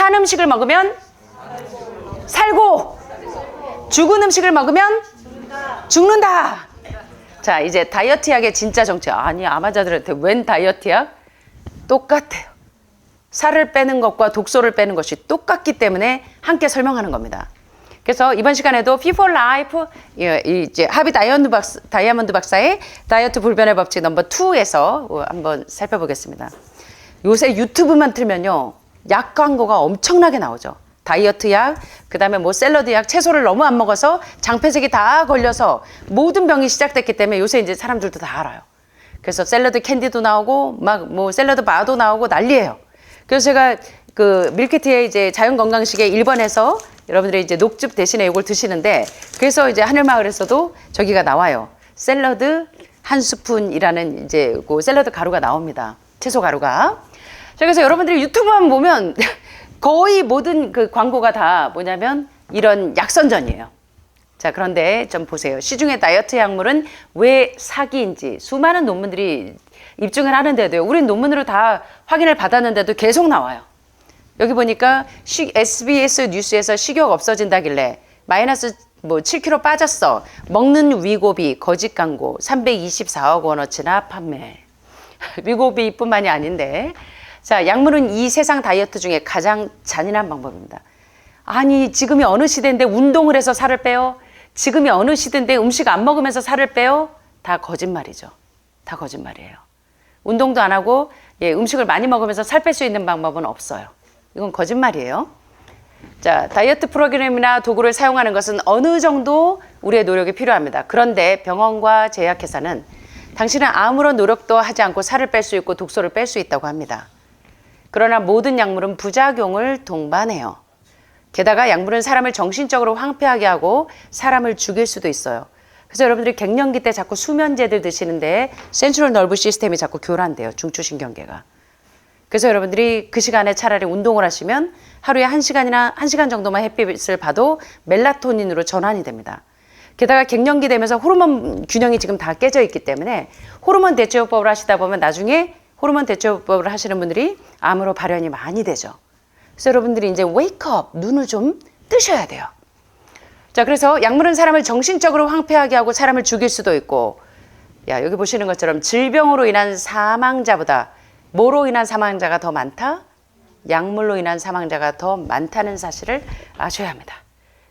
산 음식을 먹으면 살고, 죽은 음식을 먹으면 죽는다. 자, 이제 다이어트 약의 진짜 정체. 아니, 암 환자들한테 웬 다이어트 약? 똑같아요. 살을 빼는 것과 독소를 빼는 것이 똑같기 때문에 함께 설명하는 겁니다. 그래서 이번 시간에도 P4 Life, 이제 하비 다이아몬드 박사의 다이어트 불변의 법칙 넘버 2에서 한번 살펴보겠습니다. 요새 유튜브만 틀면요, 약 광고가 엄청나게 나오죠. 다이어트 약, 그 다음에 뭐 샐러드 약, 채소를 너무 안 먹어서 장폐색이 다 걸려서 모든 병이 시작됐기 때문에 요새 이제 사람들도 다 알아요. 그래서 샐러드 캔디도 나오고 막 뭐 샐러드 바도 나오고 난리예요. 그래서 제가 그 밀키트의 이제 자연건강식의 1번에서 여러분들이 이제 녹즙 대신에 이걸 드시는데, 그래서 이제 하늘마을에서도 저기가 나와요. 샐러드 한 스푼이라는 이제 그 샐러드 가루가 나옵니다. 채소 가루가. 그래서 여러분들이 유튜브만 보면 거의 모든 그 광고가 다 뭐냐면 이런 약선전이에요. 자, 그런데 좀 보세요. 시중의 다이어트 약물은 왜 사기인지 수많은 논문들이 입증을 하는데도요, 우린 논문으로 다 확인을 받았는데도 계속 나와요. 여기 보니까 SBS 뉴스에서 식욕 없어진다길래 마이너스 뭐 7kg 빠졌어. 먹는 위고비 거짓 광고 324억 원어치나 판매. 위고비뿐만이 아닌데, 자, 약물은 이 세상 다이어트 중에 가장 잔인한 방법입니다. 아니, 지금이 어느 시대인데 운동을 해서 살을 빼요? 지금이 어느 시대인데 음식 안 먹으면서 살을 빼요? 다 거짓말이죠. 다 거짓말이에요. 운동도 안 하고 음식을 많이 먹으면서 살 뺄 수 있는 방법은 없어요. 이건 거짓말이에요. 자, 다이어트 프로그램이나 도구를 사용하는 것은 어느 정도 우리의 노력이 필요합니다. 그런데 병원과 제약회사는 당신은 아무런 노력도 하지 않고 살을 뺄 수 있고 독소를 뺄 수 있다고 합니다. 그러나 모든 약물은 부작용을 동반해요. 게다가 약물은 사람을 정신적으로 황폐하게 하고 사람을 죽일 수도 있어요. 그래서 여러분들이 갱년기 때 자꾸 수면제들 드시는데 센트럴 너브 시스템이 자꾸 교란돼요. 중추신경계가. 그래서 여러분들이 그 시간에 차라리 운동을 하시면 하루에 1시간 정도만 햇빛을 봐도 멜라토닌으로 전환이 됩니다. 게다가 갱년기 되면서 호르몬 균형이 지금 다 깨져 있기 때문에 호르몬 대체요법을 하시다 보면 나중에 호르몬 대체요법을 하시는 분들이 암으로 발현이 많이 되죠. 그래서 여러분들이 이제 웨이크업, 눈을 좀 뜨셔야 돼요. 자, 그래서 약물은 사람을 정신적으로 황폐하게 하고 사람을 죽일 수도 있고, 야, 여기 보시는 것처럼 질병으로 인한 사망자보다 뭐로 인한 사망자가 더 많다? 약물로 인한 사망자가 더 많다는 사실을 아셔야 합니다.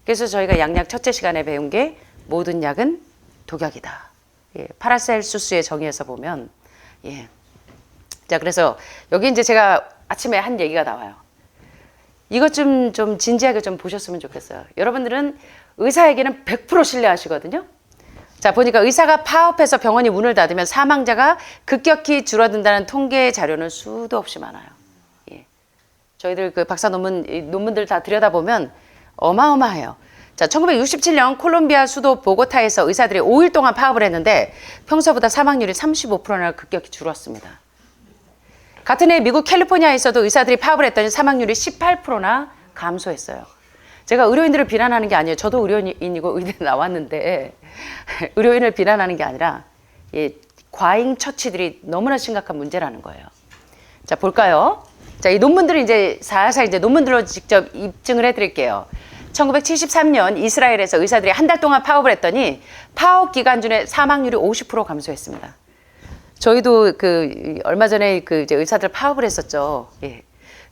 그래서 저희가 양약 첫째 시간에 배운 게 모든 약은 독약이다. 예, 파라셀수스의 정의에서 보면, 예. 자, 그래서 여기 이제 제가 아침에 한 얘기가 나와요. 이것 좀 진지하게 좀 보셨으면 좋겠어요. 여러분들은 의사에게는 100% 신뢰하시거든요. 자, 보니까 의사가 파업해서 병원이 문을 닫으면 사망자가 급격히 줄어든다는 통계 자료는 수도 없이 많아요. 예. 저희들 그 박사 논문들 다 들여다보면 어마어마해요. 자, 1967년 콜롬비아 수도 보고타에서 의사들이 5일 동안 파업을 했는데 평소보다 사망률이 35%나 급격히 줄었습니다. 같은 해 미국 캘리포니아에서도 의사들이 파업을 했더니 사망률이 18%나 감소했어요. 제가 의료인들을 비난하는 게 아니에요. 저도 의료인이고 의대 나왔는데 의료인을 비난하는 게 아니라 과잉 처치들이 너무나 심각한 문제라는 거예요. 자, 볼까요? 자, 이 논문들을 이제 살살 이제 논문들로 직접 입증을 해드릴게요. 1973년 이스라엘에서 의사들이 한 달 동안 파업을 했더니 파업 기간 중에 사망률이 50% 감소했습니다. 저희도 얼마 전에 이제 의사들 파업을 했었죠. 예.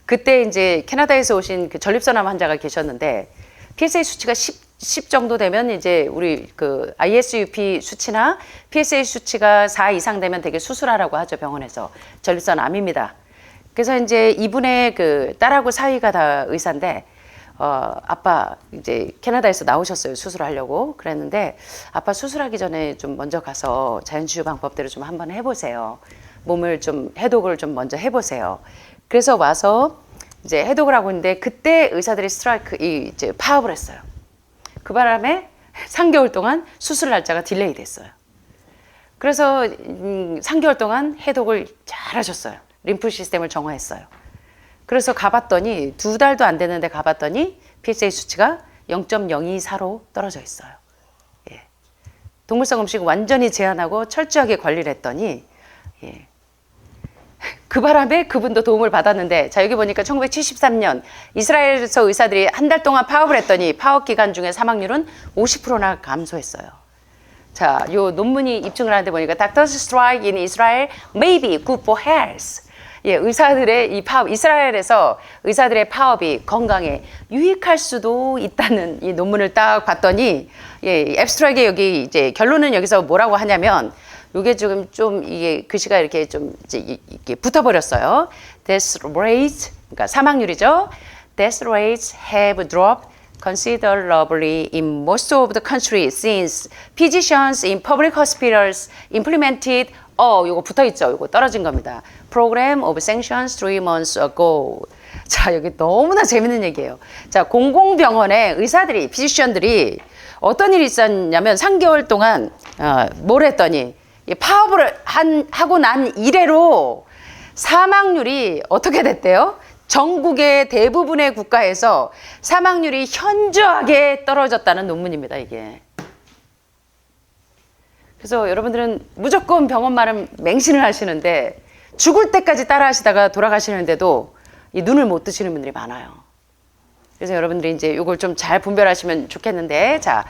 그때 이제 캐나다에서 오신 그 전립선암 환자가 계셨는데 PSA 수치가 10 정도 되면 이제 우리 ISUP 수치나 PSA 수치가 4 이상 되면 되게 수술하라고 하죠, 병원에서. 전립선암입니다. 그래서 이제 이분의 딸하고 사위가 다 의사인데 아빠 이제 캐나다에서 나오셨어요. 수술하려고. 그랬는데 아빠 수술하기 전에 좀 먼저 가서 자연치유 방법대로 좀 한번 해보세요. 몸을 좀 해독을 좀 먼저 해보세요. 그래서 와서 이제 해독을 하고 있는데 그때 의사들이 이제 파업을 했어요. 그 바람에 3개월 동안 수술 날짜가 딜레이 됐어요. 그래서 3개월 동안 해독을 잘 하셨어요. 림프 시스템을 정화했어요. 그래서 가봤더니 2달도 안 됐는데 가봤더니 PSA 수치가 0.024로 떨어져 있어요. 예. 동물성 음식 완전히 제한하고 철저하게 관리를 했더니 그 바람에 그분도 도움을 받았는데, 자, 여기 보니까 1973년 이스라엘에서 의사들이 한 달 동안 파업을 했더니 파업 기간 중에 사망률은 50%나 감소했어요. 자, 요 논문이 입증을 하는데 보니까 Doctors strike in Israel may be good for health. 예, 의사들의 이 파업, 이스라엘에서 의사들의 파업이 건강에 유익할 수도 있다는 이 논문을 딱 봤더니, 예, 앱스트랙에 여기 이제 결론은 여기서 뭐라고 하냐면, 요게 지금 좀 이게 글씨가 이렇게 좀 이게 붙어버렸어요. Death rates, 그러니까 사망률이죠. Death rates have dropped considerably in most of the country since physicians in public hospitals implemented 요거 붙어 있죠. 요거 떨어진 겁니다. Program of sanctions 3 months ago. 자, 여기 너무나 재밌는 얘기예요. 자, 공공병원에 의사들이, 피지션들이 어떤 일이 있었냐면 3개월 동안 뭘 했더니 파업을 하고 난 이래로 사망률이 어떻게 됐대요? 전국의 대부분의 국가에서 사망률이 현저하게 떨어졌다는 논문입니다, 이게. 그래서 여러분들은 무조건 병원만은 맹신을 하시는데 죽을 때까지 따라 하시다가 돌아가시는데도 이 눈을 못 뜨시는 분들이 많아요. 그래서 여러분들이 이제 이걸 좀 잘 분별하시면 좋겠는데, 자,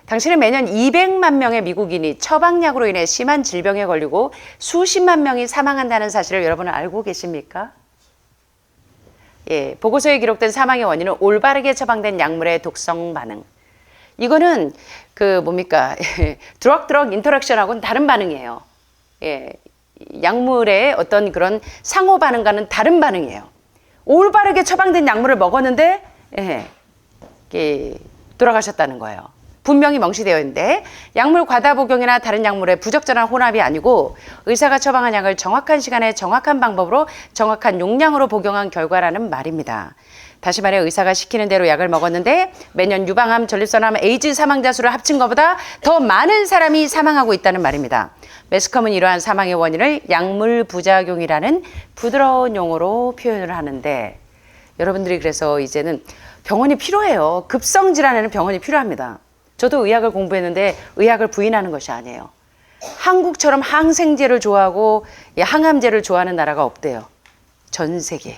당신은 매년 200만 명의 미국인이 처방약으로 인해 심한 질병에 걸리고 수십만 명이 사망한다는 사실을 여러분은 알고 계십니까? 예, 보고서에 기록된 사망의 원인은 올바르게 처방된 약물의 독성 반응. 이거는 그 뭡니까? 드럭 인터랙션하고는 다른 반응이에요. 예, 약물의 어떤 그런 상호 반응과는 다른 반응이에요. 올바르게 처방된 약물을 먹었는데, 예, 돌아가셨다는 거예요. 분명히 명시되어 있는데, 약물 과다 복용이나 다른 약물의 부적절한 혼합이 아니고 의사가 처방한 약을 정확한 시간에 정확한 방법으로 정확한 용량으로 복용한 결과라는 말입니다. 다시 말해 의사가 시키는 대로 약을 먹었는데 매년 유방암, 전립선암, 에이즈 사망자 수를 합친 것보다 더 많은 사람이 사망하고 있다는 말입니다. 매스컴은 이러한 사망의 원인을 약물 부작용이라는 부드러운 용어로 표현을 하는데, 여러분들이 그래서 이제는 병원이 필요해요. 급성 질환에는 병원이 필요합니다. 저도 의학을 공부했는데 의학을 부인하는 것이 아니에요. 한국처럼 항생제를 좋아하고 항암제를 좋아하는 나라가 없대요. 전 세계.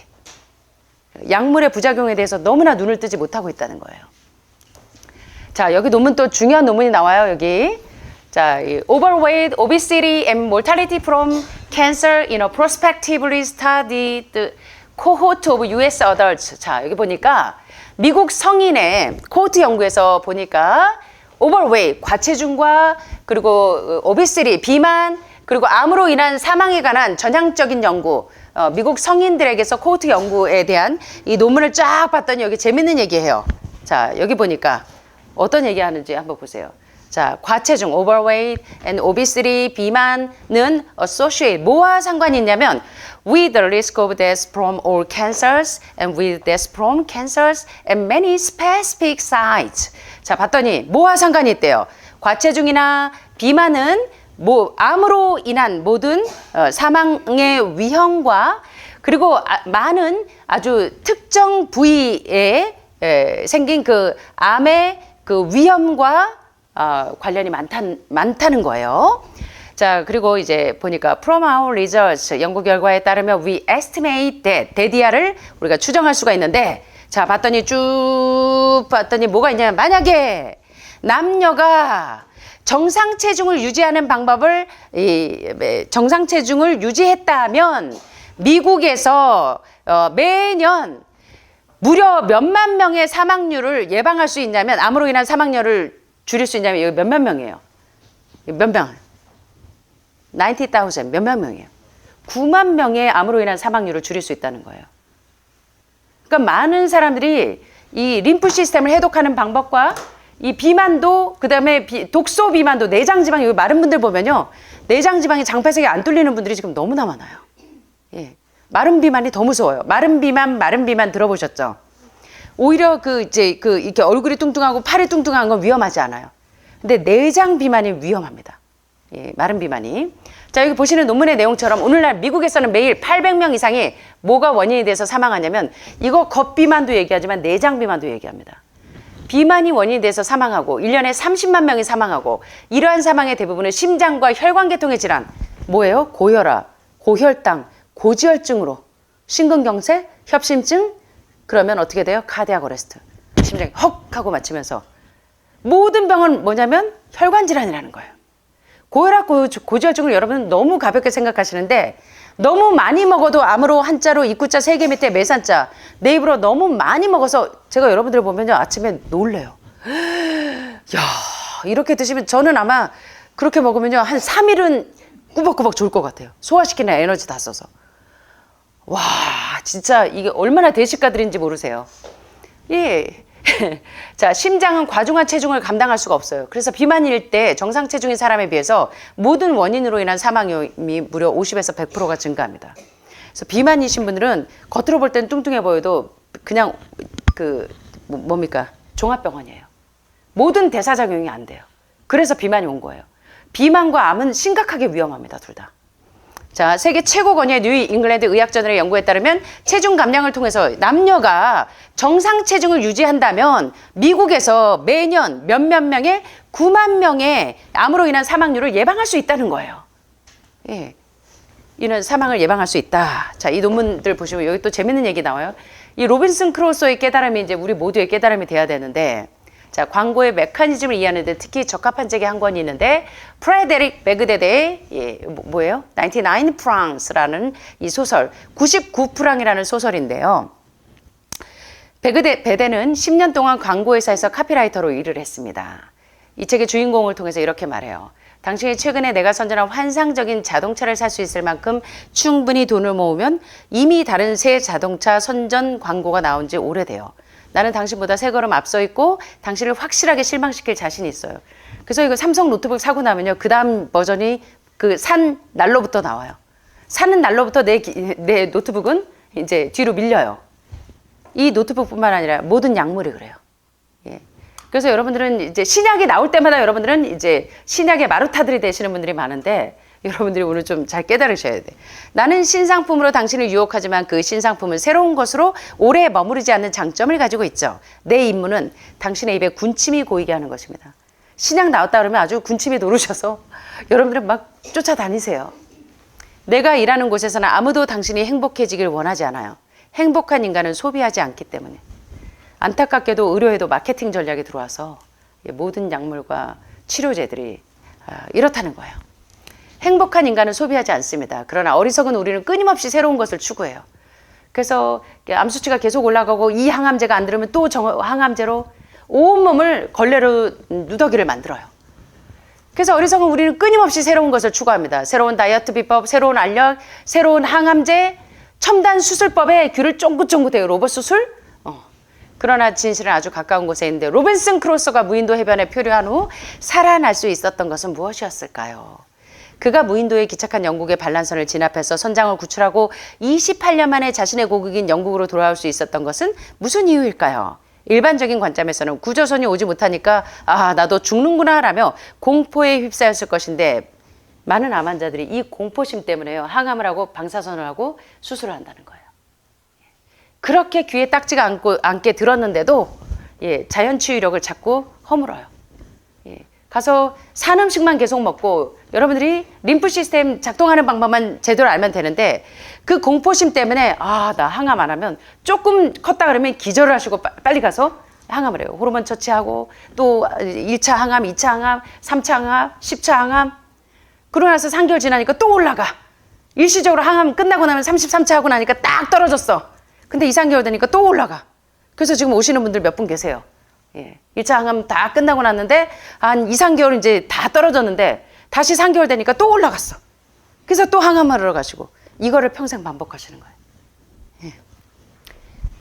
약물의 부작용에 대해서 너무나 눈을 뜨지 못하고 있다는 거예요. 자, 여기 논문 또 중요한 논문이 나와요, 여기. 자, Overweight, Obesity and Mortality from Cancer in a Prospectively Studied Cohort of US Adults. 자, 여기 보니까 미국 성인의 코호트 연구에서 보니까 overweight, 과체중과 그리고 obesity, 비만, 그리고 암으로 인한 사망에 관한 전향적인 연구, 미국 성인들에게서 코호트 연구에 대한 이 논문을 쫙 봤더니 여기 재밌는 얘기해요. 자, 여기 보니까 어떤 얘기하는지 한번 보세요. 자, 과체중, overweight and obesity, 비만은 associate, 뭐와 상관이 있냐면 with the risk of death from all cancers and with death from cancers and many specific sites. 자, 봤더니 뭐와 상관이 있대요. 과체중이나 비만은 암으로 인한 모든 사망의 위험과 그리고 많은 아주 특정 부위에 생긴 그 암의 그 위험과 관련이 많다는 거예요. 자, 그리고 이제 보니까 from our results, 연구 결과에 따르면 we estimate that, 데디아를 우리가 추정할 수가 있는데, 자, 봤더니 쭉 봤더니 뭐가 있냐면, 만약에 남녀가 정상 체중을 유지하는 방법을 정상 체중을 유지했다면 미국에서 매년 무려 몇만 명의 사망률을 예방할 수 있냐면, 암으로 인한 사망률을 줄일 수 있냐면, 이거 몇만 명이에요. 몇 명? 90,000 몇만 명이에요. 9만 명의 암으로 인한 사망률을 줄일 수 있다는 거예요. 그러니까 많은 사람들이 이 림프 시스템을 해독하는 방법과 이 비만도, 그 다음에 독소 비만도, 내장지방, 여기 마른 분들 보면요, 내장지방이 장폐색이 안 뚫리는 분들이 지금 너무나 많아요. 예. 마른 비만이 더 무서워요. 마른 비만 들어보셨죠? 오히려 이렇게 얼굴이 뚱뚱하고 팔이 뚱뚱한 건 위험하지 않아요. 근데 내장 비만이 위험합니다. 예, 마른 비만이. 자, 여기 보시는 논문의 내용처럼 오늘날 미국에서는 매일 800명 이상이 뭐가 원인이 돼서 사망하냐면, 이거 겉비만도 얘기하지만 내장비만도 얘기합니다. 비만이 원인이 돼서 사망하고 1년에 30만 명이 사망하고, 이러한 사망의 대부분은 심장과 혈관계통의 질환, 뭐예요? 고혈압, 고혈당, 고지혈증으로 심근경색, 협심증, 그러면 어떻게 돼요? 카디악 어레스트. 심장이 헉 하고 맞추면서 모든 병은 뭐냐면 혈관 질환이라는 거예요. 고혈압, 고지혈증을 여러분 너무 가볍게 생각하시는데 너무 많이 먹어도 암으로 한자로 입구자 3개 밑에 매산자 내 입으로 너무 많이 먹어서 제가 여러분들 보면요 아침에 놀래요. 야 이렇게 드시면 저는 아마 그렇게 먹으면요 한 3일은 꾸벅꾸벅 졸 것 같아요. 소화시키는 에너지 다 써서. 와 진짜 이게 얼마나 대식가들인지 모르세요. 예. 자, 심장은 과중한 체중을 감당할 수가 없어요. 그래서 비만일 때 정상 체중인 사람에 비해서 모든 원인으로 인한 사망이 무려 50에서 100%가 증가합니다. 그래서 비만이신 분들은 겉으로 볼 때는 뚱뚱해 보여도 그냥 뭡니까? 종합병원이에요. 모든 대사작용이 안 돼요. 그래서 비만이 온 거예요. 비만과 암은 심각하게 위험합니다, 둘 다. 자, 세계 최고 권위의 뉴 잉글랜드 의학저널의 연구에 따르면 체중 감량을 통해서 남녀가 정상 체중을 유지한다면 미국에서 매년 몇몇 명의 9만 명의 암으로 인한 사망률을 예방할 수 있다는 거예요. 예. 이는 사망을 예방할 수 있다. 자, 이 논문들 보시면 여기 또 재밌는 얘기 나와요. 이 로빈슨 크루소의 깨달음이 이제 우리 모두의 깨달음이 돼야 되는데 자, 광고의 메커니즘을 이해하는 데 특히 적합한 책이 한 권이 있는데 프레데릭 베그데드의 뭐예요? 99 프랑스라는 이 소설 99프랑이라는 소설인데요. 베데는 10년 동안 광고회사에서 카피라이터로 일을 했습니다. 이 책의 주인공을 통해서 이렇게 말해요. 당신이 최근에 내가 선전한 환상적인 자동차를 살 수 있을 만큼 충분히 돈을 모으면 이미 다른 새 자동차 선전 광고가 나온 지 오래돼요. 나는 당신보다 세 걸음 앞서 있고 당신을 확실하게 실망시킬 자신이 있어요. 그래서 이거 삼성 노트북 사고 나면요. 그 다음 버전이 그 산 날로부터 나와요. 사는 날로부터 내 노트북은 이제 뒤로 밀려요. 이 노트북뿐만 아니라 모든 약물이 그래요. 예. 그래서 여러분들은 이제 신약이 나올 때마다 여러분들은 이제 신약의 마루타들이 되시는 분들이 많은데 여러분들이 오늘 좀 잘 깨달으셔야 돼. 나는 신상품으로 당신을 유혹하지만 그 신상품은 새로운 것으로 오래 머무르지 않는 장점을 가지고 있죠. 내 임무는 당신의 입에 군침이 고이게 하는 것입니다. 신약 나왔다 그러면 아주 군침이 도르셔서 여러분들은 막 쫓아다니세요. 내가 일하는 곳에서는 아무도 당신이 행복해지길 원하지 않아요. 행복한 인간은 소비하지 않기 때문에. 안타깝게도 의료에도 마케팅 전략이 들어와서 모든 약물과 치료제들이 이렇다는 거예요. 행복한 인간은 소비하지 않습니다. 그러나 어리석은 우리는 끊임없이 새로운 것을 추구해요. 그래서 암수치가 계속 올라가고 이 항암제가 안 들으면 또 항암제로 온몸을 걸레로 누더기를 만들어요. 그래서 어리석은 우리는 끊임없이 새로운 것을 추구합니다. 새로운 다이어트 비법, 새로운 알약, 새로운 항암제, 첨단 수술법에 귀를 쫑긋쫑긋해요. 로봇 수술? 그러나 진실은 아주 가까운 곳에 있는데 로빈슨 크루소가 무인도 해변에 표류한 후 살아날 수 있었던 것은 무엇이었을까요? 그가 무인도에 기착한 영국의 반란선을 진압해서 선장을 구출하고 28년 만에 자신의 고국인 영국으로 돌아올 수 있었던 것은 무슨 이유일까요? 일반적인 관점에서는 구조선이 오지 못하니까 아 나도 죽는구나 라며 공포에 휩싸였을 것인데 많은 암 환자들이 이 공포심 때문에요. 항암을 하고 방사선을 하고 수술을 한다는 거예요. 그렇게 귀에 딱지가 않게 들었는데도 자연치유력을 자꾸 허물어요. 가서 산 음식만 계속 먹고 여러분들이 림프 시스템 작동하는 방법만 제대로 알면 되는데 그 공포심 때문에 아, 나 항암 안 하면 조금 컸다 그러면 기절을 하시고 빨리 가서 항암을 해요. 호르몬 처치하고 또 1차 항암, 2차 항암, 3차 항암, 10차 항암 그러고 나서 3개월 지나니까 또 올라가. 일시적으로 항암 끝나고 나면 33차 하고 나니까 딱 떨어졌어. 근데 2, 3개월 되니까 또 올라가. 그래서 지금 오시는 분들 몇 분 계세요. 1차 항암 다 끝나고 났는데 한 2, 3개월 이제 다 떨어졌는데 다시 3개월 되니까 또 올라갔어. 그래서 또 항암하러 가시고 이거를 평생 반복하시는 거예요.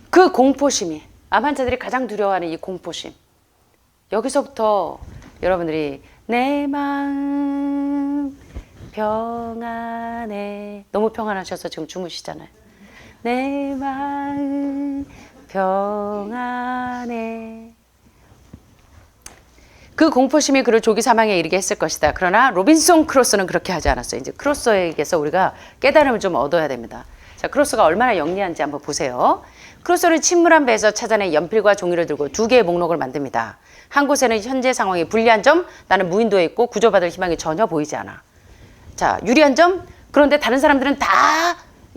그 공포심이 암 환자들이 가장 두려워하는 이 공포심. 여기서부터 여러분들이 내 마음 평안해 너무 평안하셔서 지금 주무시잖아요. 내 마음 평안해 그 공포심이 그를 조기 사망에 이르게 했을 것이다. 그러나 로빈슨 크루소는 그렇게 하지 않았어요. 이제 크루소에게서 우리가 깨달음을 좀 얻어야 됩니다. 자, 크루소가 얼마나 영리한지 한번 보세요. 크루소는 침몰한 배에서 찾아낸 연필과 종이를 들고 2개의 목록을 만듭니다. 한 곳에는 현재 상황이 불리한 점, 나는 무인도에 있고 구조받을 희망이 전혀 보이지 않아. 자, 유리한 점, 그런데 다른 사람들은 다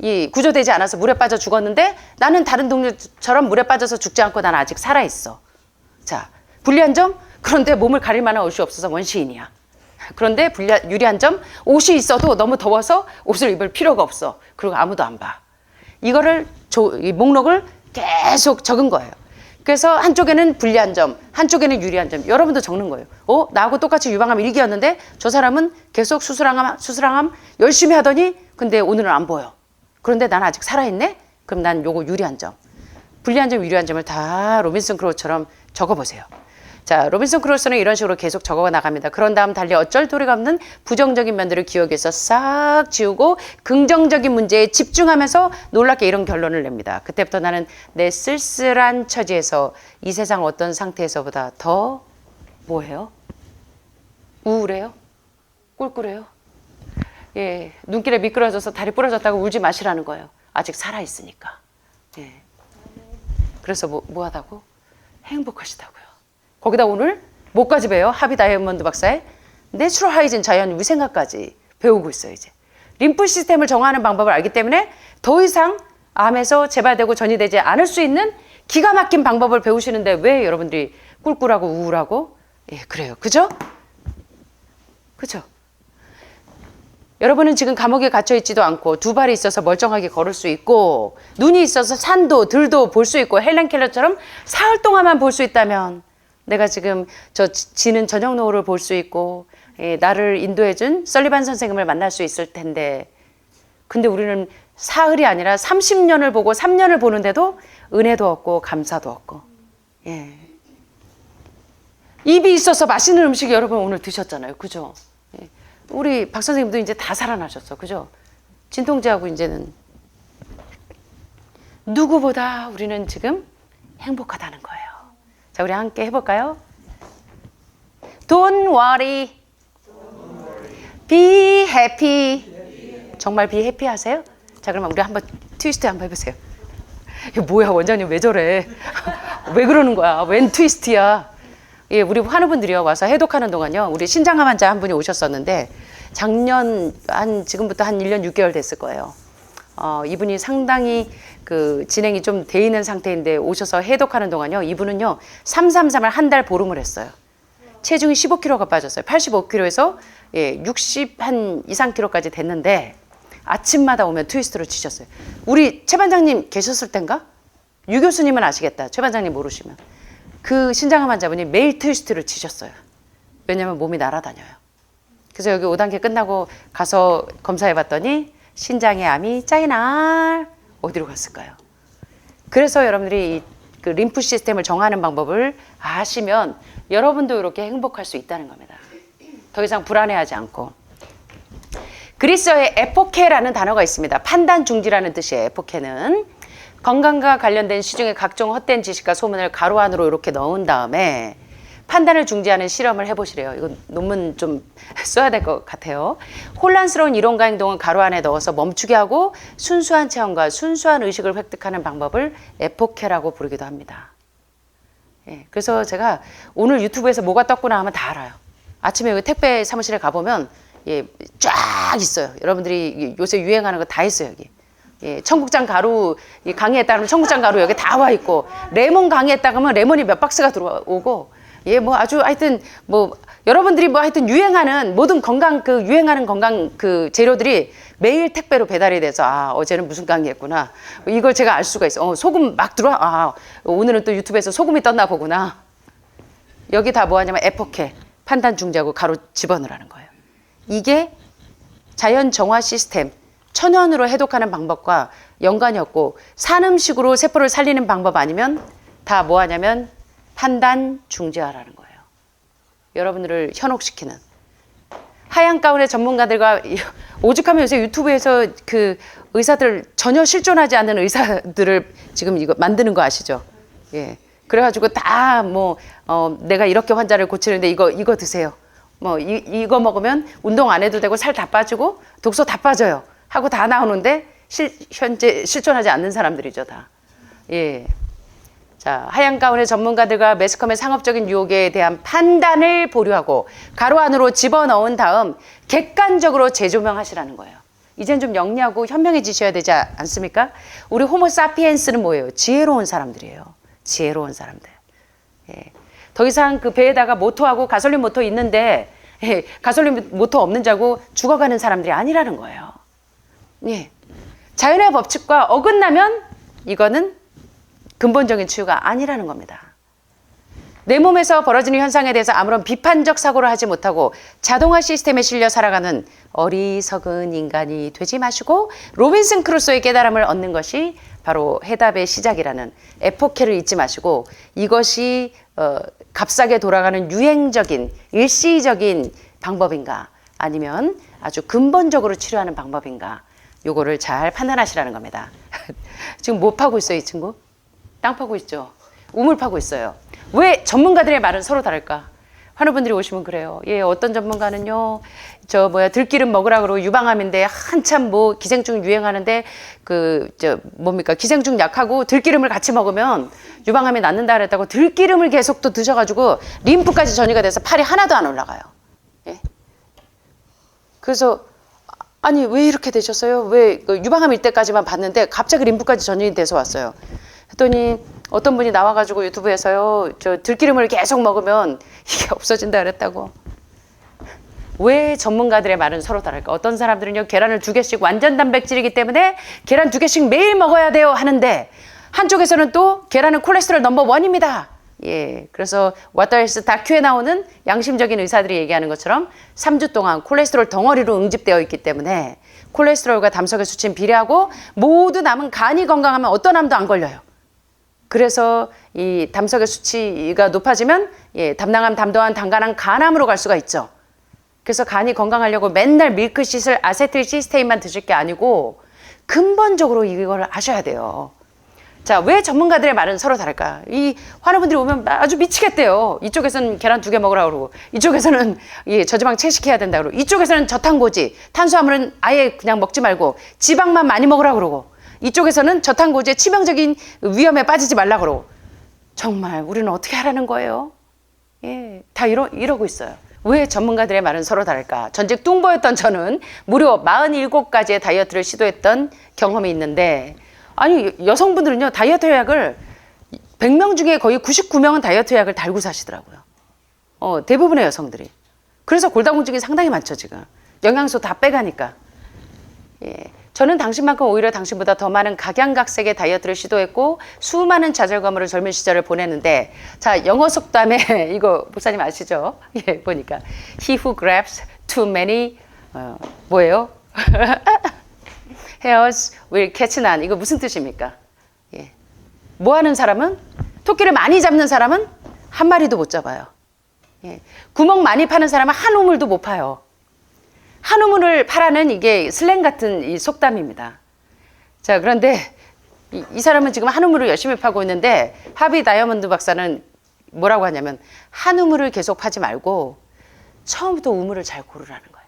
이 구조되지 않아서 물에 빠져 죽었는데 나는 다른 동물처럼 물에 빠져서 죽지 않고 나는 아직 살아있어. 자, 불리한 점? 그런데 몸을 가릴 만한 옷이 없어서 원시인이야. 그런데 유리한 점? 옷이 있어도 너무 더워서 옷을 입을 필요가 없어. 그리고 아무도 안 봐. 이거를 이 목록을 계속 적은 거예요. 그래서 한쪽에는 불리한 점, 한쪽에는 유리한 점. 여러분도 적는 거예요. 나하고 똑같이 유방암 1기였는데 저 사람은 계속 수술항암 열심히 하더니 근데 오늘은 안 보여. 그런데 난 아직 살아있네? 그럼 난 요거 유리한 점. 불리한 점, 유리한 점을 다 로빈슨 크루소처럼 적어보세요. 자, 로빈슨 크루소는 이런 식으로 계속 적어 나갑니다. 그런 다음 달리 어쩔 도리가 없는 부정적인 면들을 기억에서 싹 지우고 긍정적인 문제에 집중하면서 놀랍게 이런 결론을 냅니다. 그때부터 나는 내 쓸쓸한 처지에서 이 세상 어떤 상태에서보다 더 뭐해요? 우울해요? 꿀꿀해요? 예, 눈길에 미끄러져서 다리 부러졌다고 울지 마시라는 거예요. 아직 살아있으니까. 예. 그래서 뭐 하다고? 행복하시다고요. 거기다 오늘 뭐까지 배워요? 하비 다이아몬드 박사의 내추럴 하이진 자연 위생학까지 배우고 있어요. 이제 림프 시스템을 정화하는 방법을 알기 때문에 더 이상 암에서 재발되고 전이되지 않을 수 있는 기가 막힌 방법을 배우시는데 왜 여러분들이 꿀꿀하고 우울하고 예, 그래요. 그죠? 그죠? 여러분은 지금 감옥에 갇혀 있지도 않고 두 발이 있어서 멀쩡하게 걸을 수 있고 눈이 있어서 산도 들도 볼 수 있고 헬렌 켈러처럼 사흘 동안만 볼 수 있다면 내가 지금 저 지는 저녁 노을을 볼 수 있고 나를 인도해준 설리반 선생님을 만날 수 있을 텐데 근데 우리는 사흘이 아니라 30년을 보고 3년을 보는데도 은혜도 없고 감사도 없고 예. 입이 있어서 맛있는 음식 여러분 오늘 드셨잖아요. 그죠? 예. 우리 박 선생님도 이제 다 살아나셨어. 그죠? 진통제하고 이제는 누구보다 우리는 지금 행복하다는 거예요. 자, 우리 함께 해볼까요? Don't worry. Be happy. 정말 be happy 하세요? 자, 그러면 우리 한번 트위스트 한번 해보세요. 이거 뭐야, 원장님 왜 저래? 왜 그러는 거야? 웬 트위스트야? 예, 우리 환우분들이요 와서 해독하는 동안요. 우리 신장암 환자 한 분이 오셨었는데 작년 지금부터 한 1년 6개월 됐을 거예요. 이분이 상당히 그 진행이 좀 돼 있는 상태인데 오셔서 해독하는 동안요. 이분은요 333을 한 달 보름을 했어요. 체중이 15kg가 빠졌어요. 85kg에서 예, 60 한 2, 3kg까지 됐는데 아침마다 오면 트위스트로 치셨어요. 우리 최 반장님 계셨을 땐가? 유 교수님은 아시겠다. 최 반장님 모르시면. 그 신장암 환자분이 매일 트위스트를 치셨어요. 왜냐면 몸이 날아다녀요. 그래서 여기 5단계 끝나고 가서 검사해봤더니 신장의 암이 짜이나 어디로 갔을까요? 그래서 여러분들이 그 림프 시스템을 정하는 방법을 아시면 여러분도 이렇게 행복할 수 있다는 겁니다. 더 이상 불안해하지 않고. 그리스어에 에포케라는 단어가 있습니다. 판단 중지라는 뜻이에요. 에포케는 건강과 관련된 시중의 각종 헛된 지식과 소문을 가로 안으로 이렇게 넣은 다음에 판단을 중지하는 실험을 해보시래요. 이거 논문 좀 써야 될 것 같아요. 혼란스러운 이론과 행동을 가로 안에 넣어서 멈추게 하고 순수한 체험과 순수한 의식을 획득하는 방법을 에포케라고 부르기도 합니다. 예, 그래서 제가 오늘 유튜브에서 뭐가 떴구나 하면 다 알아요. 아침에 여기 택배 사무실에 가보면 예, 쫙 있어요. 여러분들이 요새 유행하는 거 다 있어요. 여기. 예, 청국장 가루 강의했다 그러면 청국장 가루 여기 다 와 있고 레몬 강의했다 그러면 레몬이 몇 박스가 들어오고 예, 뭐 아주 하여튼 뭐 여러분들이 뭐 하여튼 유행하는 모든 건강 그 유행하는 건강 그 재료들이 매일 택배로 배달이 돼서 아 어제는 무슨 강의했구나 이걸 제가 알 수가 있어. 소금 막 들어와. 아 오늘은 또 유튜브에서 소금이 떴나 보구나. 여기 다 뭐하냐면 에포케 판단 중지하고 가로 집어넣으라는 거예요. 이게 자연 정화 시스템 천연으로 해독하는 방법과 연관이 없고 산 음식으로 세포를 살리는 방법 아니면 다 뭐하냐면 판단 중지하라는 거예요. 여러분들을 현혹시키는 하얀 가운의 전문가들과 오죽하면 요새 유튜브에서 그 의사들 전혀 실존하지 않는 의사들을 지금 이거 만드는 거 아시죠? 예. 그래가지고 다 뭐 내가 이렇게 환자를 고치는데 이거 드세요. 뭐 이거 먹으면 운동 안 해도 되고 살 다 빠지고 독소 다 빠져요. 하고 다 나오는데 현재 실존하지 않는 사람들이죠 다. 예. 자, 하얀 가운의 전문가들과 매스컴의 상업적인 유혹에 대한 판단을 보류하고 가로 안으로 집어넣은 다음 객관적으로 재조명하시라는 거예요. 이젠 좀 영리하고 현명해지셔야 되지 않습니까? 우리 호모사피엔스는 뭐예요? 지혜로운 사람들이에요. 지혜로운 사람들. 예. 더 이상 그 배에다가 모터하고 가솔린 모터 있는데 예, 가솔린 모터 없는 자고 죽어가는 사람들이 아니라는 거예요. 예. 자연의 법칙과 어긋나면 이거는 근본적인 치유가 아니라는 겁니다. 내 몸에서 벌어지는 현상에 대해서 아무런 비판적 사고를 하지 못하고 자동화 시스템에 실려 살아가는 어리석은 인간이 되지 마시고 로빈슨 크루소의 깨달음을 얻는 것이 바로 해답의 시작이라는 에포케를 잊지 마시고 이것이 값싸게 돌아가는 유행적인 일시적인 방법인가 아니면 아주 근본적으로 치료하는 방법인가 요거를 잘 판단하시라는 겁니다. 지금 뭐 파고 있어요, 이 친구? 땅 파고 있죠. 우물 파고 있어요. 왜 전문가들의 말은 서로 다를까? 환우분들이 오시면 그래요. 예, 어떤 전문가는요, 들기름 먹으라 그러고 유방암인데 한참 뭐 기생충 유행하는데 뭡니까? 기생충 약하고 들기름을 같이 먹으면 유방암이 낫는다 그랬다고 들기름을 계속 또 드셔가지고 림프까지 전이가 돼서 팔이 하나도 안 올라가요. 예. 그래서 아니 왜 이렇게 되셨어요? 왜 유방암일 때까지만 봤는데 갑자기 림프까지 전이 돼서 왔어요. 했더니 어떤 분이 나와가지고 유튜브에서요, 들기름을 계속 먹으면 이게 없어진다 그랬다고. 왜 전문가들의 말은 서로 다를까? 어떤 사람들은요, 계란을 2개씩 완전 단백질이기 때문에 계란 2개씩 매일 먹어야 돼요 하는데, 한쪽에서는 또 계란은 콜레스테롤 넘버 1입니다. 예, 그래서 왓더헬스 다큐에 나오는 양심적인 의사들이 얘기하는 것처럼 3주 동안 콜레스테롤 덩어리로 응집되어 있기 때문에 콜레스테롤과 담석의 수치는 비례하고 모두 남은 간이 건강하면 어떤 암도 안 걸려요. 그래서 이 담석의 수치가 높아지면 예, 담낭암, 담도암, 당간암, 간암으로 갈 수가 있죠. 그래서 간이 건강하려고 맨날 밀크시슬, 아세틸 시스테인만 드실 게 아니고 근본적으로 이걸 아셔야 돼요. 자, 왜 전문가들의 말은 서로 다를까? 이 환우분들이 오면 아주 미치겠대요. 이쪽에서는 계란 2개 먹으라 그러고 이쪽에서는 예, 저지방 채식해야 된다 그러고 이쪽에서는 저탄고지, 탄수화물은 아예 그냥 먹지 말고 지방만 많이 먹으라 그러고 이쪽에서는 저탄고지의 치명적인 위험에 빠지지 말라 그러고 정말 우리는 어떻게 하라는 거예요? 예, 다 이러고 있어요. 왜 전문가들의 말은 서로 다를까? 전직 뚱보였던 저는 무려 47가지의 다이어트를 시도했던 경험이 있는데 아니 여성분들은요 다이어트 약을 100명 중에 거의 99명은 다이어트 약을 달고 사시더라고요. 대부분의 여성들이. 그래서 골다공증이 상당히 많죠 지금. 영양소 다 빼가니까. 예. 저는 당신만큼 오히려 당신보다 더 많은 각양각색의 다이어트를 시도했고 수많은 좌절감으로 젊은 시절을 보냈는데 자 영어 속담에 이거 목사님 아시죠? 예 보니까 He who grabs too many 뭐예요? hairs will catch none. 이거 무슨 뜻입니까? 예. 뭐 하는 사람은 토끼를 많이 잡는 사람은 한 마리도 못 잡아요. 예. 구멍 많이 파는 사람은 한 우물도 못 파요. 한 우물을 파라는 이게 슬랭 같은 이 속담입니다. 자, 그런데 이 사람은 지금 한 우물을 열심히 파고 있는데 하비 다이아몬드 박사는 뭐라고 하냐면 한 우물을 계속 파지 말고 처음부터 우물을 잘 고르라는 거예요.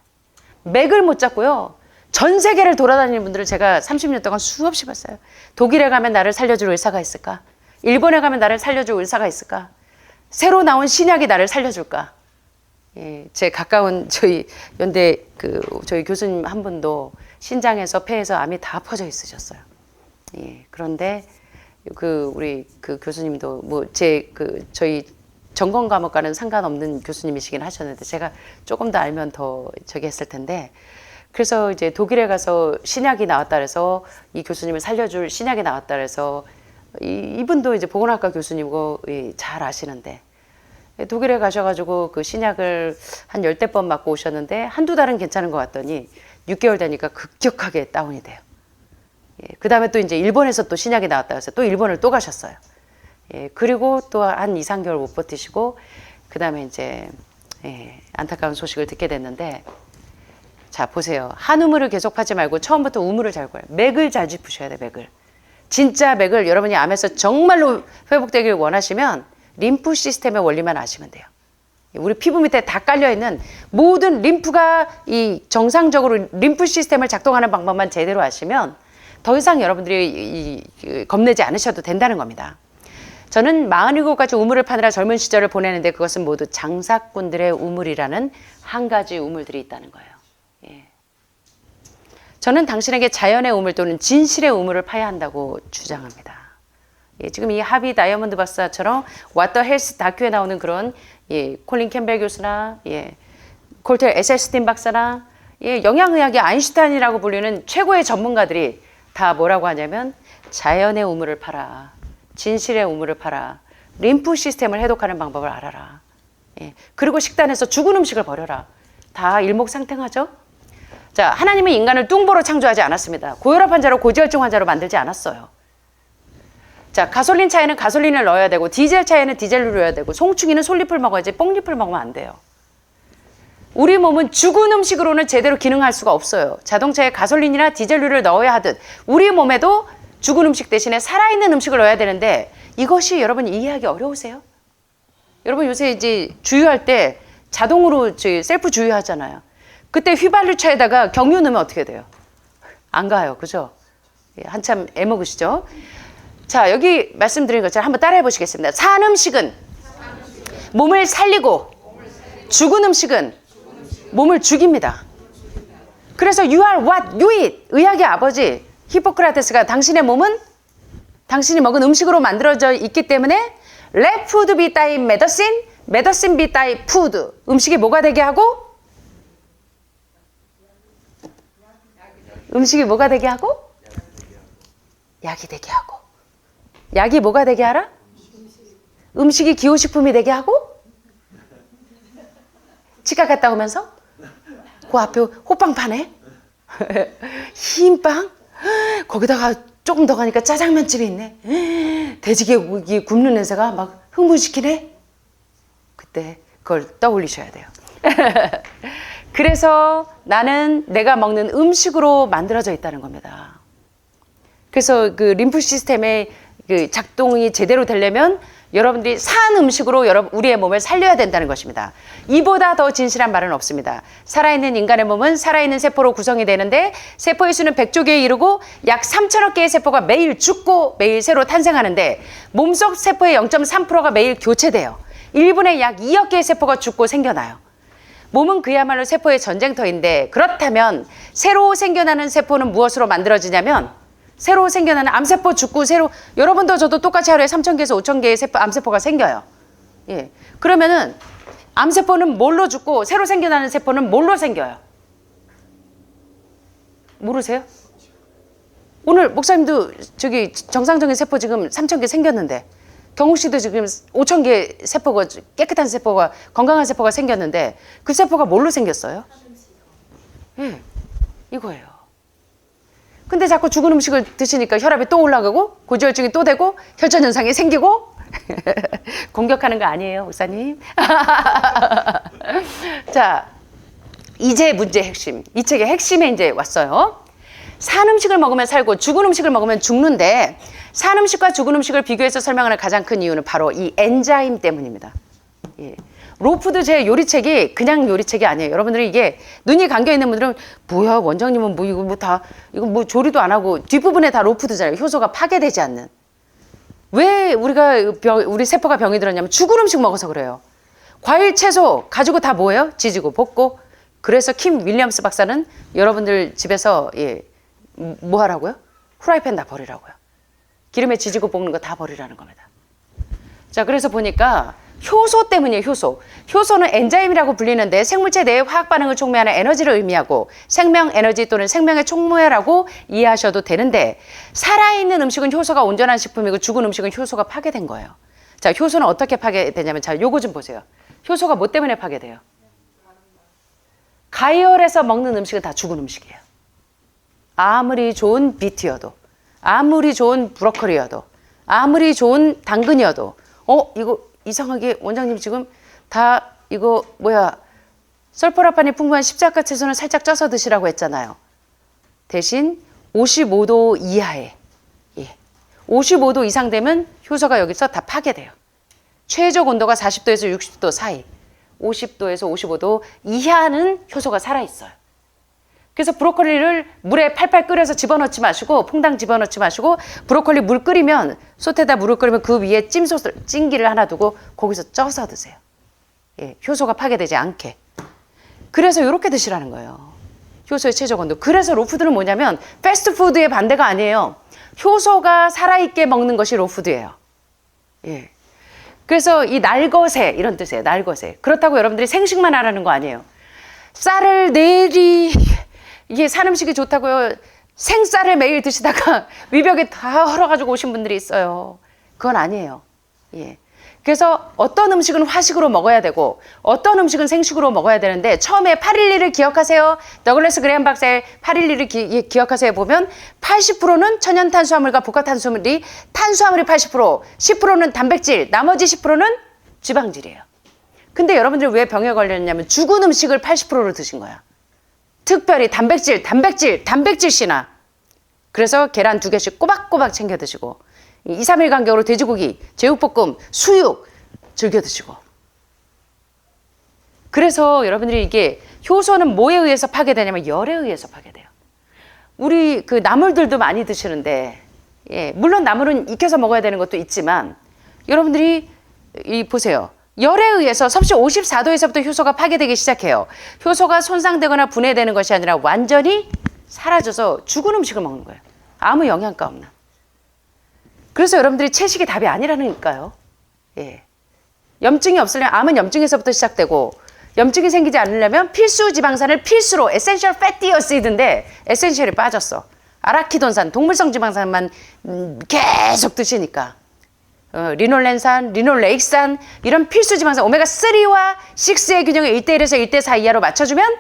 맥을 못 잡고요. 전 세계를 돌아다니는 분들을 제가 30년 동안 수없이 봤어요. 독일에 가면 나를 살려줄 의사가 있을까? 일본에 가면 나를 살려줄 의사가 있을까? 새로 나온 신약이 나를 살려줄까? 예, 제 가까운 저희 연대 저희 교수님 한 분도 신장에서 폐에서 암이 다 퍼져 있으셨어요. 예, 그런데 우리 교수님도 저희 전공 과목과는 상관없는 교수님이시긴 하셨는데 제가 조금 더 알면 더 저기 했을 텐데 그래서 이제 독일에 가서 신약이 나왔다 그래서 이 교수님을 살려줄 신약이 나왔다 그래서 이분도 이제 보건학과 교수님이고 잘 아시는데 독일에 가셔가지고 그 신약을 한 10대 번 맞고 오셨는데 한두 달은 괜찮은 것 같더니 6개월 되니까 급격하게 다운이 돼요. 예, 그 다음에 또 이제 일본에서 또 신약이 나왔다 해서 또 일본을 또 가셨어요. 예, 그리고 또 한 2, 3개월 못 버티시고 그 다음에 이제 안타까운 소식을 듣게 됐는데 자 보세요. 한 우물을 계속 파지 말고 처음부터 우물을 잘 구해요. 맥을 잘 짚으셔야 돼. 맥을. 진짜 맥을 여러분이 암에서 정말로 회복되길 원하시면 림프 시스템의 원리만 아시면 돼요. 우리 피부 밑에 다 깔려있는 모든 림프가 이 정상적으로 림프 시스템을 작동하는 방법만 제대로 아시면 더 이상 여러분들이 겁내지 않으셔도 된다는 겁니다. 저는 47가지 우물을 파느라 젊은 시절을 보내는데 그것은 모두 장사꾼들의 우물이라는 한 가지 우물들이 있다는 거예요. 예. 저는 당신에게 자연의 우물 또는 진실의 우물을 파야 한다고 주장합니다. 예, 지금 이 하비 다이아몬드 박사처럼 What the Health 다큐에 나오는 그런 예, 콜린 캠벨 교수나 예, 콜텔 에셀스틴 박사나 예, 영양의학의 아인슈타인이라고 불리는 최고의 전문가들이 다 뭐라고 하냐면 자연의 우물을 파라. 진실의 우물을 파라. 림프 시스템을 해독하는 방법을 알아라. 예, 그리고 식단에서 죽은 음식을 버려라. 다 일목상통하죠? 자, 하나님은 인간을 뚱보로 창조하지 않았습니다. 고혈압 환자로 고지혈증 환자로 만들지 않았어요. 자, 가솔린 차에는 가솔린을 넣어야 되고 디젤 차에는 디젤을 넣어야 되고 송충이는 솔잎을 먹어야지 뽕잎을 먹으면 안 돼요. 우리 몸은 죽은 음식으로는 제대로 기능할 수가 없어요. 자동차에 가솔린이나 디젤류를 넣어야 하듯 우리 몸에도 죽은 음식 대신에 살아있는 음식을 넣어야 되는데 이것이 여러분 이해하기 어려우세요? 여러분 요새 이제 주유할 때 자동으로 셀프 주유하잖아요. 그때 휘발유차에다가 경유 넣으면 어떻게 돼요? 안 가요. 그죠? 예, 한참 애먹으시죠? 자, 여기 말씀드린 것처럼 한번 따라해 보시겠습니다. 산 음식은 몸을 살리고 죽은 음식은 몸을 죽입니다. 그래서 you are what you eat. 의학의 아버지 히포크라테스가 당신의 몸은 당신이 먹은 음식으로 만들어져 있기 때문에 let food be thy medicine, medicine be thy food. 음식이 뭐가 되게 하고? 음식이 뭐가 되게 하고? 약이 되게 하고. 약이 뭐가 되게 하라? 음식이 기호식품이 되게 하고? 치과 갔다 오면서 그 앞에 호빵 파네? 흰빵? 거기다가 조금 더 가니까 짜장면집이 있네. 돼지고기 굽는 냄새가 막 흥분시키네. 그때 그걸 떠올리셔야 돼요. 그래서 나는 내가 먹는 음식으로 만들어져 있다는 겁니다. 그래서 그 림프 시스템의 그 작동이 제대로 되려면 여러분들이 산 음식으로 우리의 몸을 살려야 된다는 것입니다. 이보다 더 진실한 말은 없습니다. 살아있는 인간의 몸은 살아있는 세포로 구성이 되는데 세포의 수는 100조 개에 이르고 약 3천억 개의 세포가 매일 죽고 매일 새로 탄생하는데 몸속 세포의 0.3%가 매일 교체돼요. 1분에 약 2억 개의 세포가 죽고 생겨나요. 몸은 그야말로 세포의 전쟁터인데 그렇다면 새로 생겨나는 세포는 무엇으로 만들어지냐면 새로 생겨나는 암세포 죽고 여러분도 저도 똑같이 하루에 3,000개에서 5,000개의 암세포가 생겨요. 예. 그러면은 암세포는 뭘로 죽고 새로 생겨나는 세포는 뭘로 생겨요? 모르세요? 오늘 목사님도 저기 정상적인 세포 지금 3,000개 생겼는데 경욱 씨도 지금 5,000개 세포가 깨끗한 세포가 건강한 세포가 생겼는데 그 세포가 뭘로 생겼어요? 예. 이거예요. 근데 자꾸 죽은 음식을 드시니까 혈압이 또 올라가고 고지혈증이 또 되고 혈전 현상이 생기고 공격하는 거 아니에요, 목사님. 자, 이제 문제의 핵심. 이 책의 핵심에 이제 왔어요. 산 음식을 먹으면 살고 죽은 음식을 먹으면 죽는데 산 음식과 죽은 음식을 비교해서 설명하는 가장 큰 이유는 바로 이 엔자임 때문입니다. 예. 로푸드 제 요리책이 그냥 요리책이 아니에요. 여러분들이 이게 눈이 감겨 있는 분들은 뭐야 원장님은 뭐 이거 뭐 다 이거 뭐 조리도 안 하고 뒷부분에 다 로푸드잖아요. 효소가 파괴되지 않는. 왜 우리 세포가 병이 들었냐면 죽은 음식 먹어서 그래요. 과일 채소 가지고 다 뭐예요? 지지고 볶고. 그래서 킴 윌리엄스 박사는 여러분들 집에서 예, 뭐 하라고요? 후라이팬 다 버리라고요. 기름에 지지고 볶는 거 다 버리라는 겁니다. 자, 그래서 보니까 효소 때문이에요. 효소는 엔자임이라고 불리는데 생물체 내의 화학 반응을 촉매하는 에너지를 의미하고 생명 에너지 또는 생명의 촉매라고 이해하셔도 되는데 살아있는 음식은 효소가 온전한 식품이고 죽은 음식은 효소가 파괴된 거예요. 자, 효소는 어떻게 파괴되냐면 자, 요거 좀 보세요. 효소가 뭐 때문에 파괴돼요? 가열해서 먹는 음식은 다 죽은 음식이에요. 아무리 좋은 비트여도 아무리 좋은 브로콜리여도 아무리 좋은 당근이어도 이거 이상하게 원장님 지금 다 이거 뭐야 설포라판이 풍부한 십자가 채소는 살짝 쪄서 드시라고 했잖아요. 대신 55도 이하에 55도 이상 되면 효소가 여기서 다 파괴돼요. 최적 온도가 40도에서 60도 사이 50도에서 55도 이하는 효소가 살아있어요. 그래서 브로콜리를 물에 팔팔 끓여서 집어넣지 마시고 퐁당 집어넣지 마시고 브로콜리 물 끓이면 솥에다 물을 끓이면 그 위에 찜기를 하나 두고 거기서 쪄서 드세요. 예, 효소가 파괴되지 않게. 그래서 이렇게 드시라는 거예요. 효소의 최저 건도. 그래서 로푸드는 뭐냐면 패스트푸드의 반대가 아니에요. 효소가 살아있게 먹는 것이 로푸드예요. 예. 그래서 이 날것에 이런 뜻이에요. 날것에. 그렇다고 여러분들이 생식만 하라는 거 아니에요. 쌀을 내리 이게 산 음식이 좋다고요. 생쌀을 매일 드시다가 위벽에 다 헐어가지고 오신 분들이 있어요. 그건 아니에요. 예. 그래서 어떤 음식은 화식으로 먹어야 되고 어떤 음식은 생식으로 먹어야 되는데 처음에 812를 기억하세요. 더글래스 그레엄 박사의 812를 기억하세요 보면 80%는 천연 탄수화물과 복합 탄수화물이 80%, 10%는 단백질, 나머지 10%는 지방질이에요. 근데 여러분들 왜 병에 걸렸냐면 죽은 음식을 80%로 드신 거야. 특별히 단백질 신화. 그래서 계란 2개씩 꼬박꼬박 챙겨 드시고 2, 3일 간격으로 돼지고기, 제육볶음, 수육 즐겨 드시고. 그래서 여러분들이 이게 효소는 뭐에 의해서 파괴되냐면 열에 의해서 파괴돼요. 우리 그 나물들도 많이 드시는데, 예, 물론 나물은 익혀서 먹어야 되는 것도 있지만 여러분들이 보세요. 열에 의해서 섭씨 54도에서부터 효소가 파괴되기 시작해요. 효소가 손상되거나 분해되는 것이 아니라 완전히 사라져서 죽은 음식을 먹는 거예요. 아무 영양가 없는. 그래서 여러분들이 채식이 답이 아니라니까요. 예. 염증이 없으려면 암은 염증에서부터 시작되고 염증이 생기지 않으려면 필수 지방산을 필수로 에센셜 패티 어시드인데 에센셜이 빠졌어. 아라키돈산, 동물성 지방산만 계속 드시니까 리놀렌산, 리놀레익산 이런 필수 지방산 오메가3와 6의 균형을 1대1에서 1대4 이하로 맞춰주면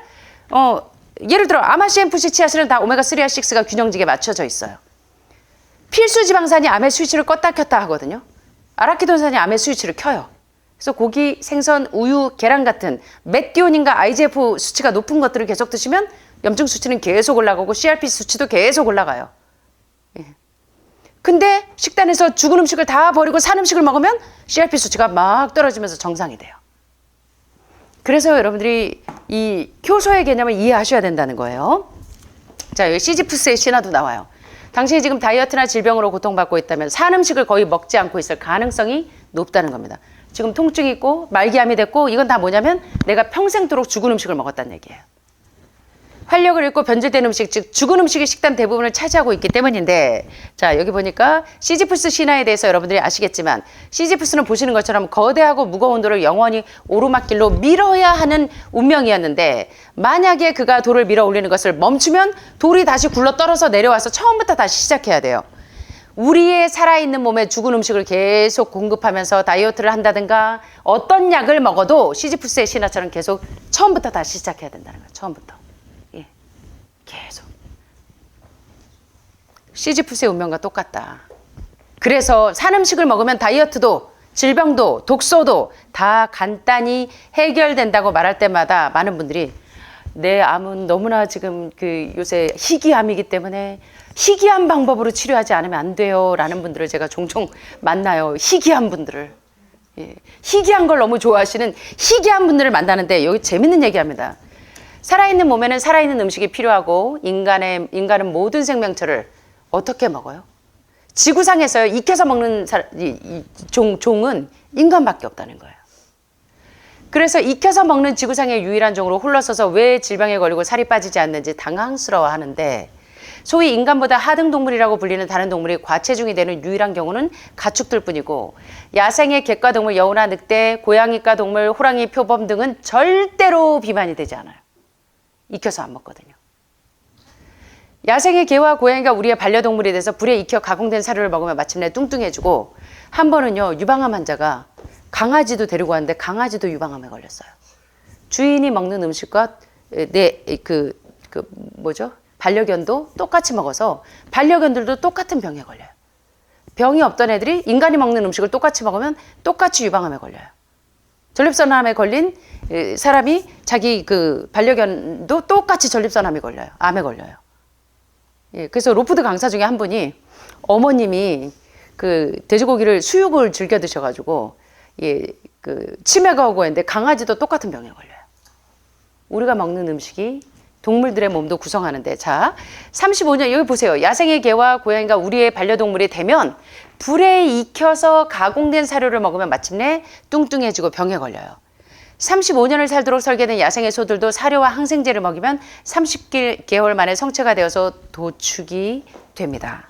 예를 들어 아마시엠푸시 치아실은 다 오메가3와 6가 균형지게 맞춰져 있어요. 필수 지방산이 암의 스위치를 껐다 켰다 하거든요. 아라키돈산이 암의 스위치를 켜요. 그래서 고기, 생선, 우유, 계란 같은 메티오닌과 IGF 수치가 높은 것들을 계속 드시면 염증 수치는 계속 올라가고 CRP 수치도 계속 올라가요. 예. 근데 식단에서 죽은 음식을 다 버리고 산 음식을 먹으면 CRP 수치가 막 떨어지면서 정상이 돼요. 그래서 여러분들이 이 효소의 개념을 이해하셔야 된다는 거예요. 자, 여기 시지푸스의 신화도 나와요. 당신이 지금 다이어트나 질병으로 고통받고 있다면 산 음식을 거의 먹지 않고 있을 가능성이 높다는 겁니다. 지금 통증이 있고 말기암이 됐고 이건 다 뭐냐면 내가 평생도록 죽은 음식을 먹었다는 얘기예요. 활력을 잃고 변질된 음식, 즉 죽은 음식이 식단 대부분을 차지하고 있기 때문인데, 자 여기 보니까 시지푸스 신화에 대해서 여러분들이 아시겠지만 시지푸스는 보시는 것처럼 거대하고 무거운 돌을 영원히 오르막길로 밀어야 하는 운명이었는데 만약에 그가 돌을 밀어 올리는 것을 멈추면 돌이 다시 굴러 떨어져 내려와서 처음부터 다시 시작해야 돼요. 우리의 살아있는 몸에 죽은 음식을 계속 공급하면서 다이어트를 한다든가 어떤 약을 먹어도 시지푸스의 신화처럼 계속 처음부터 다시 시작해야 된다는 거예요. 처음부터. 예. 계속. 시지푸스의 운명과 똑같다. 그래서 산 음식을 먹으면 다이어트도 질병도 독소도 다 간단히 해결된다고 말할 때마다 많은 분들이 내 암은 너무나 지금 요새 희귀암이기 때문에 희귀한 방법으로 치료하지 않으면 안 돼요 라는 분들을 제가 종종 만나요. 희귀한 분들을. 예. 희귀한 걸 너무 좋아하시는 희귀한 분들을 만나는데 여기 재밌는 얘기합니다. 살아있는 몸에는 살아있는 음식이 필요하고 인간은 모든 생명체를 어떻게 먹어요? 지구상에서 익혀서 먹는 종은 인간밖에 없다는 거예요. 그래서 익혀서 먹는 지구상의 유일한 종으로 홀러서서 왜 질병에 걸리고 살이 빠지지 않는지 당황스러워하는데 소위 인간보다 하등 동물이라고 불리는 다른 동물이 과체중이 되는 유일한 경우는 가축들 뿐이고 야생의 객과 동물, 여우나 늑대, 고양이과 동물, 호랑이, 표범 등은 절대로 비만이 되지 않아요. 익혀서 안 먹거든요. 야생의 개와 고양이가 우리의 반려동물이 돼서 불에 익혀 가공된 사료를 먹으면 마침내 뚱뚱해지고 한 번은요 유방암 환자가 강아지도 데리고 왔는데 강아지도 유방암에 걸렸어요. 주인이 먹는 음식과 반려견도 똑같이 먹어서 반려견들도 똑같은 병에 걸려요. 병이 없던 애들이 인간이 먹는 음식을 똑같이 먹으면 똑같이 유방암에 걸려요. 전립선암에 걸린 사람이 자기 반려견도 똑같이 전립선암에 걸려요. 암에 걸려요. 예, 그래서 로푸드 강사 중에 한 분이 어머님이 돼지고기를 수육을 즐겨 드셔가지고 치매가 오고 했는데 강아지도 똑같은 병에 걸려요. 우리가 먹는 음식이 동물들의 몸도 구성하는데 자 35년 여기 보세요. 야생의 개와 고양이가 우리의 반려동물이 되면 불에 익혀서 가공된 사료를 먹으면 마침내 뚱뚱해지고 병에 걸려요. 35년을 살도록 설계된 야생의 소들도 사료와 항생제를 먹이면 30개월 만에 성체가 되어서 도축이 됩니다.